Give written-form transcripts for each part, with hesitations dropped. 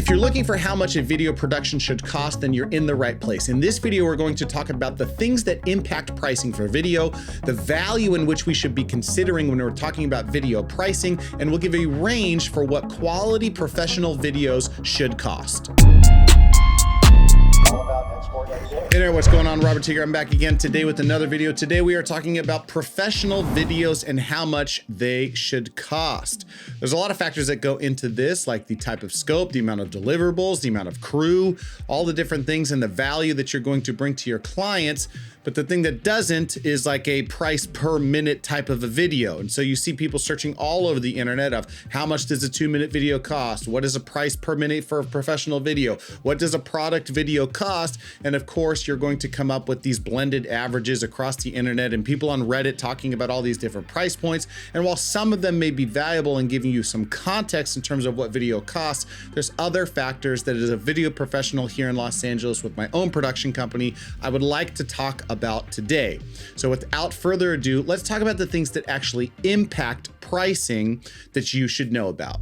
If you're looking for how much a video production should cost, then you're in the right place. In this video, we're going to talk about the things that impact pricing for video, the value in which we should be considering when we're talking about video pricing, and we'll give a range for what quality professional videos should cost. Hey there, what's going on? Robert Teegarden. I'm back again today with another video. Today we are talking about professional videos and how much they should cost. There's a lot of factors that go into this, like the type of scope, the amount of deliverables, the amount of crew, all the different things and the value that you're going to bring to your clients. But the thing that doesn't is like a price per minute type of a video. And so you see people searching all over the internet of how much does a 2-minute video cost? What is a price per minute for a professional video? What does a product video cost? And of course, you're going to come up with these blended averages across the internet and people on Reddit talking about all these different price points. And while some of them may be valuable in giving you some context in terms of what video costs, there's other factors that as a video professional here in Los Angeles with my own production company, I would like to talk about today. So without further ado, let's talk about the things that actually impact pricing that you should know about.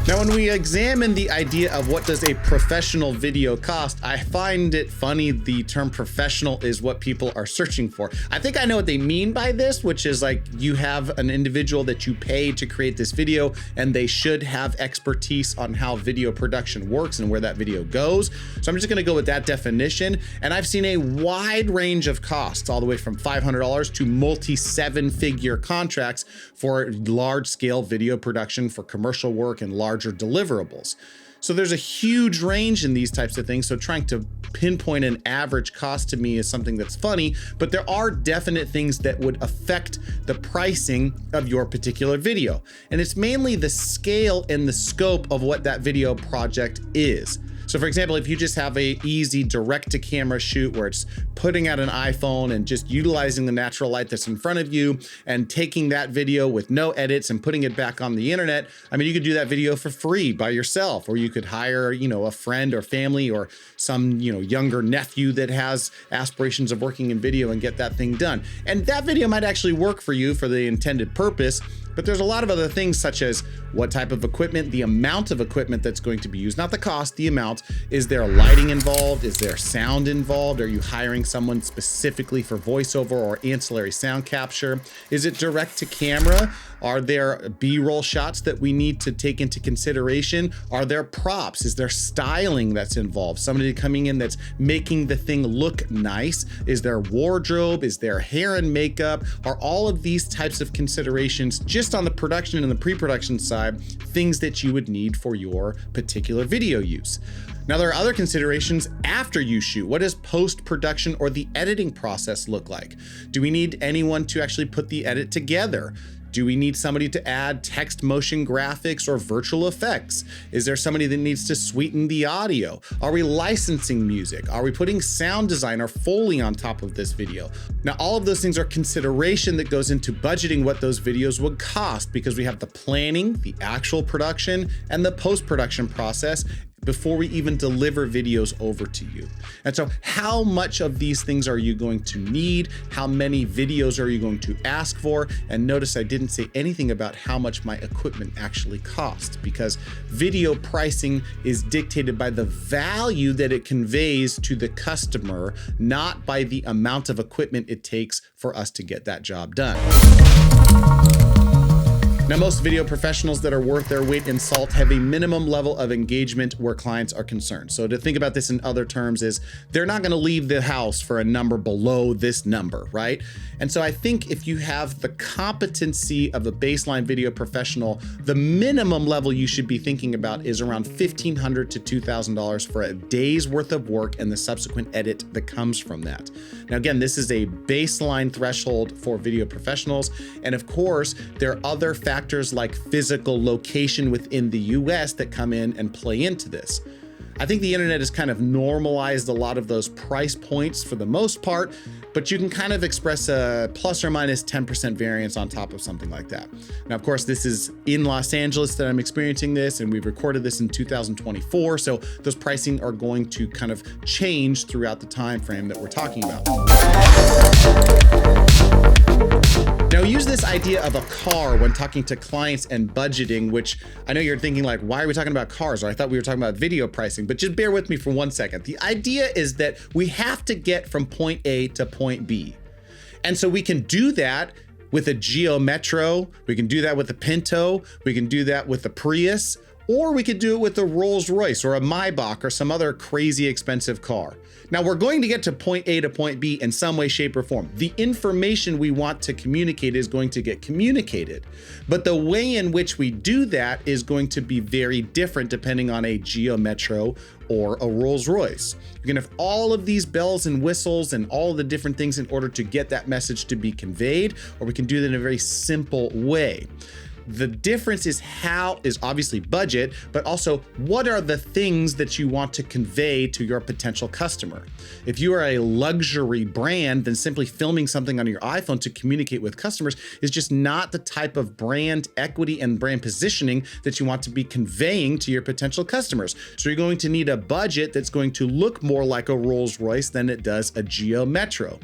Now, when we examine the idea of what does a professional video cost, I find it funny the term professional is what people are searching for. I think I know what they mean by this, which is like you have an individual that you pay to create this video and they should have expertise on how video production works and where that video goes. So I'm just gonna go with that definition. And I've seen a wide range of costs, all the way from $500 to multi-7-figure contracts for large scale video production for commercial work and larger deliverables. So there's a huge range in these types of things. So trying to pinpoint an average cost to me is something that's funny, but there are definite things that would affect the pricing of your particular video. And it's mainly the scale and the scope of what that video project is. So for example, if you just have a easy direct to camera shoot where it's putting out an iPhone and just utilizing the natural light that's in front of you and taking that video with no edits and putting it back on the internet, I mean, you could do that video for free by yourself, or you could hire, a friend or family or some, younger nephew that has aspirations of working in video and get that thing done. And that video might actually work for you for the intended purpose. But there's a lot of other things such as what type of equipment, the amount of equipment that's going to be used, not the cost, the amount. Is there lighting involved? Is there sound involved? Are you hiring someone specifically for voiceover or ancillary sound capture? Is it direct to camera? Are there B-roll shots that we need to take into consideration? Are there props? Is there styling that's involved? Somebody coming in that's making the thing look nice? Is there wardrobe? Is there hair and makeup? Are all of these types of considerations just on the production and the pre-production side, things that you would need for your particular video use? Now, there are other considerations after you shoot. What does post-production or the editing process look like? Do we need anyone to actually put the edit together? Do we need somebody to add text motion graphics or virtual effects? Is there somebody that needs to sweeten the audio? Are we licensing music? Are we putting sound design or Foley on top of this video? Now, all of those things are consideration that goes into budgeting what those videos would cost, because we have the planning, the actual production, and the post-production process before we even deliver videos over to you. And so how much of these things are you going to need? How many videos are you going to ask for? And notice I didn't say anything about how much my equipment actually costs, because video pricing is dictated by the value that it conveys to the customer, not by the amount of equipment it takes for us to get that job done. Now, most video professionals that are worth their weight in salt have a minimum level of engagement where clients are concerned. So to think about this in other terms is they're not going to leave the house for a number below this number, right? And so I think if you have the competency of a baseline video professional, the minimum level you should be thinking about is around $1,500 to $2,000 for a day's worth of work and the subsequent edit that comes from that. Now, again, this is a baseline threshold for video professionals. And of course, there are other factors like physical location within the US that come in and play into this. I think the internet has kind of normalized a lot of those price points for the most part, but you can kind of express a plus or minus 10% variance on top of something like that. Now, of course, this is in Los Angeles that I'm experiencing this, and we've recorded this in 2024. So those pricing are going to kind of change throughout the time frame that we're talking about. Now, we use this idea of a car when talking to clients and budgeting, which I know you're thinking like, why are we talking about cars? Or I thought we were talking about video pricing, but just bear with me for 1 second. The idea is that we have to get from point A to point B. And so we can do that with a Geo Metro, we can do that with a Pinto, we can do that with a Prius, or we could do it with a Rolls Royce or a Maybach or some other crazy expensive car. Now, we're going to get to point A to point B in some way, shape, or form. The information we want to communicate is going to get communicated, but the way in which we do that is going to be very different depending on a Geo Metro or a Rolls Royce. You can have all of these bells and whistles and all the different things in order to get that message to be conveyed, or we can do that in a very simple way. The difference is obviously budget, but also what are the things that you want to convey to your potential customer. If you are a luxury brand, then simply filming something on your iPhone to communicate with customers is just not the type of brand equity and brand positioning that you want to be conveying to your potential customers. So you're going to need a budget that's going to look more like a Rolls Royce than it does a Geo Metro.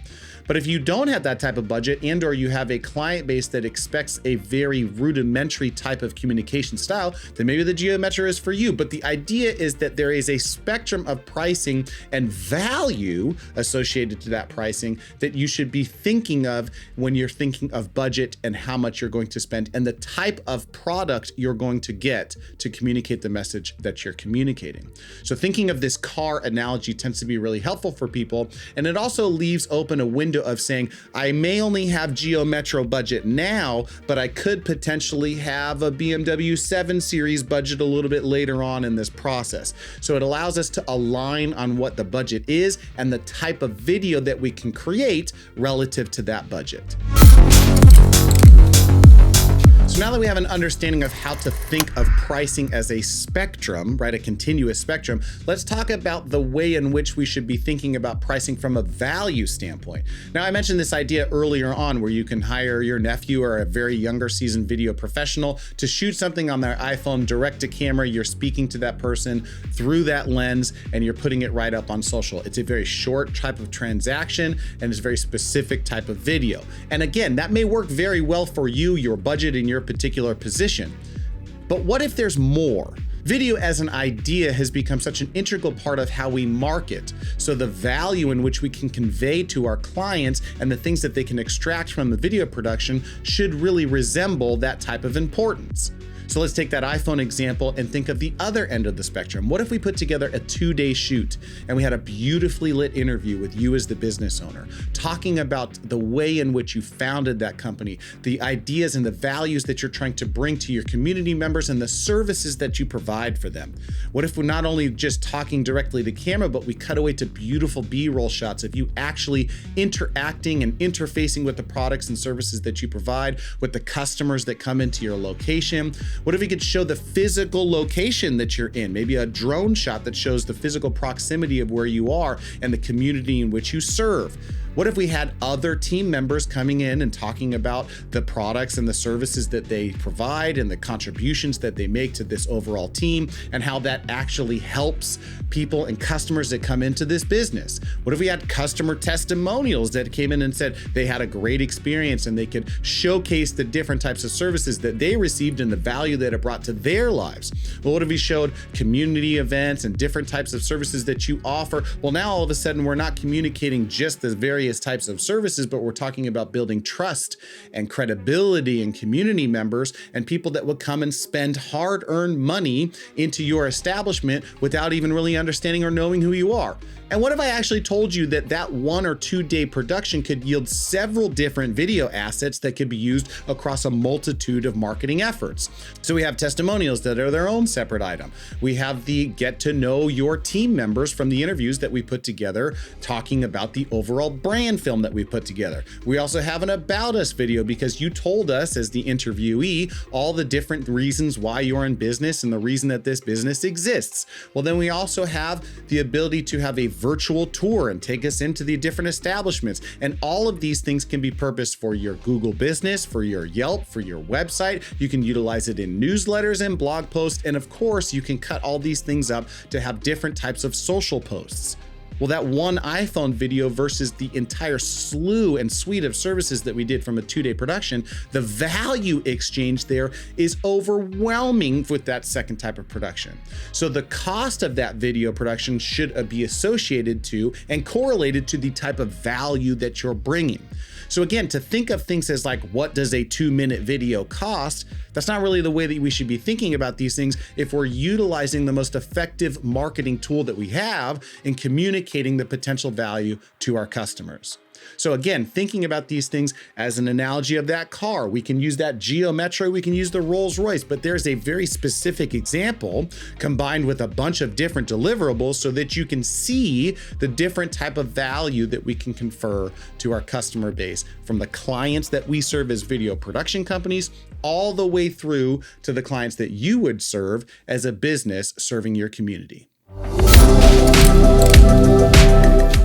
But if you don't have that type of budget and or you have a client base that expects a very rudimentary type of communication style, then maybe the Geo Metro is for you. But the idea is that there is a spectrum of pricing and value associated to that pricing that you should be thinking of when you're thinking of budget and how much you're going to spend and the type of product you're going to get to communicate the message that you're communicating. So thinking of this car analogy tends to be really helpful for people. And it also leaves open a window of saying, I may only have Geo Metro budget now, but I could potentially have a BMW 7 Series budget a little bit later on in this process. So it allows us to align on what the budget is and the type of video that we can create relative to that budget. So now that we have an understanding of how to think of pricing as a spectrum, right, a continuous spectrum, let's talk about the way in which we should be thinking about pricing from a value standpoint. Now, I mentioned this idea earlier on where you can hire your nephew or a very younger seasoned video professional to shoot something on their iPhone direct to camera. You're speaking to that person through that lens and you're putting it right up on social. It's a very short type of transaction and it's a very specific type of video. And again, that may work very well for you, your budget, and your particular position. But what if there's more? Video as an idea has become such an integral part of how we market. So the value in which we can convey to our clients and the things that they can extract from the video production should really resemble that type of importance. So let's take that iPhone example and think of the other end of the spectrum. What if we put together a 2-day shoot and we had a beautifully lit interview with you as the business owner, talking about the way in which you founded that company, the ideas and the values that you're trying to bring to your community members and the services that you provide for them? What if we're not only just talking directly to camera, but we cut away to beautiful B-roll shots of you actually interacting and interfacing with the products and services that you provide, with the customers that come into your location? What if we could show the physical location that you're in? Maybe a drone shot that shows the physical proximity of where you are and the community in which you serve. What if we had other team members coming in and talking about the products and the services that they provide and the contributions that they make to this overall team and how that actually helps people and customers that come into this business? What if we had customer testimonials that came in and said they had a great experience and they could showcase the different types of services that they received and the value that it brought to their lives? Well, what if we showed community events and different types of services that you offer? Well, now all of a sudden we're not communicating just the various types of services, but we're talking about building trust and credibility and community members and people that would come and spend hard-earned money into your establishment without even really understanding or knowing who you are. And what if I actually told you that that 1 or 2 day production could yield several different video assets that could be used across a multitude of marketing efforts? So we have testimonials that are their own separate item. We have the get to know your team members from the interviews that we put together, talking about the overall brand film that we put together. We also have an about us video because you told us as the interviewee all the different reasons why you're in business and the reason that this business exists. Well, then we also have the ability to have a virtual tour and take us into the different establishments. And all of these things can be purposed for your Google business, for your Yelp, for your website. You can utilize it in newsletters and blog posts. And of course, you can cut all these things up to have different types of social posts. Well, that one iPhone video versus the entire slew and suite of services that we did from a 2-day production, the value exchange there is overwhelming with that second type of production. So the cost of that video production should be associated to and correlated to the type of value that you're bringing. So again, to think of things as like, what does a 2-minute video cost? That's not really the way that we should be thinking about these things if we're utilizing the most effective marketing tool that we have in communicating the potential value to our customers. So again, thinking about these things as an analogy of that car, we can use that Geo Metro, we can use the Rolls Royce, but there's a very specific example combined with a bunch of different deliverables so that you can see the different type of value that we can confer to our customer base, from the clients that we serve as video production companies all the way through to the clients that you would serve as a business serving your community.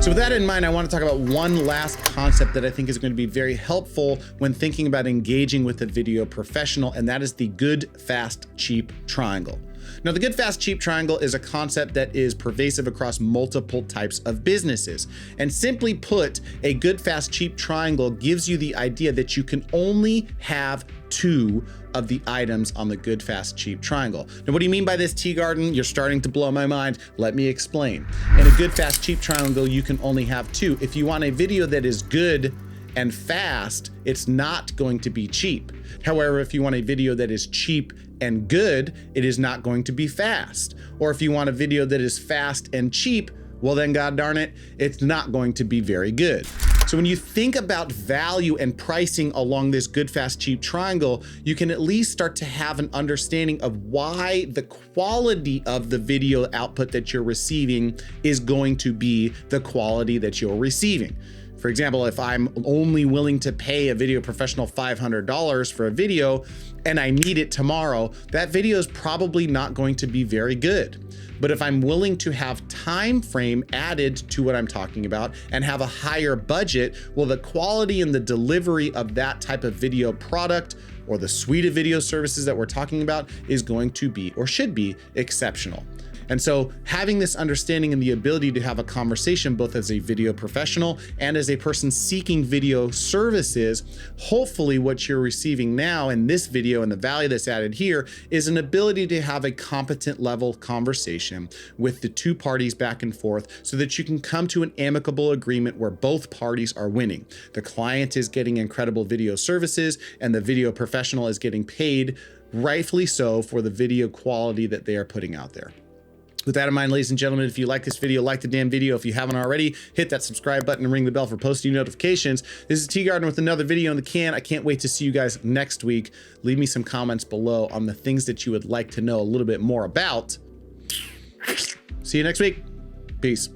So with that in mind, I want to talk about one last concept that I think is going to be very helpful when thinking about engaging with a video professional, and that is the good, fast, cheap triangle. Now, the good, fast, cheap triangle is a concept that is pervasive across multiple types of businesses. And simply put, a good, fast, cheap triangle gives you the idea that you can only have 2 of the items on the good, fast, cheap triangle. Now, what do you mean by this, Teegarden? You're starting to blow my mind. Let me explain. In a good, fast, cheap triangle, you can only have 2. If you want a video that is good and fast, it's not going to be cheap. However, if you want a video that is cheap and good, it is not going to be fast. Or if you want a video that is fast and cheap, well then, god darn it, it's not going to be very good. So when you think about value and pricing along this good, fast, cheap triangle, you can at least start to have an understanding of why the quality of the video output that you're receiving is going to be the quality that you're receiving. For example, if I'm only willing to pay a video professional $500 for a video and I need it tomorrow, that video is probably not going to be very good. But if I'm willing to have time frame added to what I'm talking about and have a higher budget, well, the quality and the delivery of that type of video product or the suite of video services that we're talking about is going to be, or should be, exceptional. And so having this understanding and the ability to have a conversation both as a video professional and as a person seeking video services, hopefully what you're receiving now in this video and the value that's added here is an ability to have a competent level conversation with the 2 parties back and forth so that you can come to an amicable agreement where both parties are winning. The client is getting incredible video services and the video professional is getting paid, rightfully so, for the video quality that they are putting out there. With that in mind, ladies and gentlemen, if you like this video, like the damn video. If you haven't already, hit that subscribe button and ring the bell for posting notifications. This is Teegarden with another video in the can. I can't wait to see you guys next week. Leave me some comments below on the things that you would like to know a little bit more about. See you next week. Peace.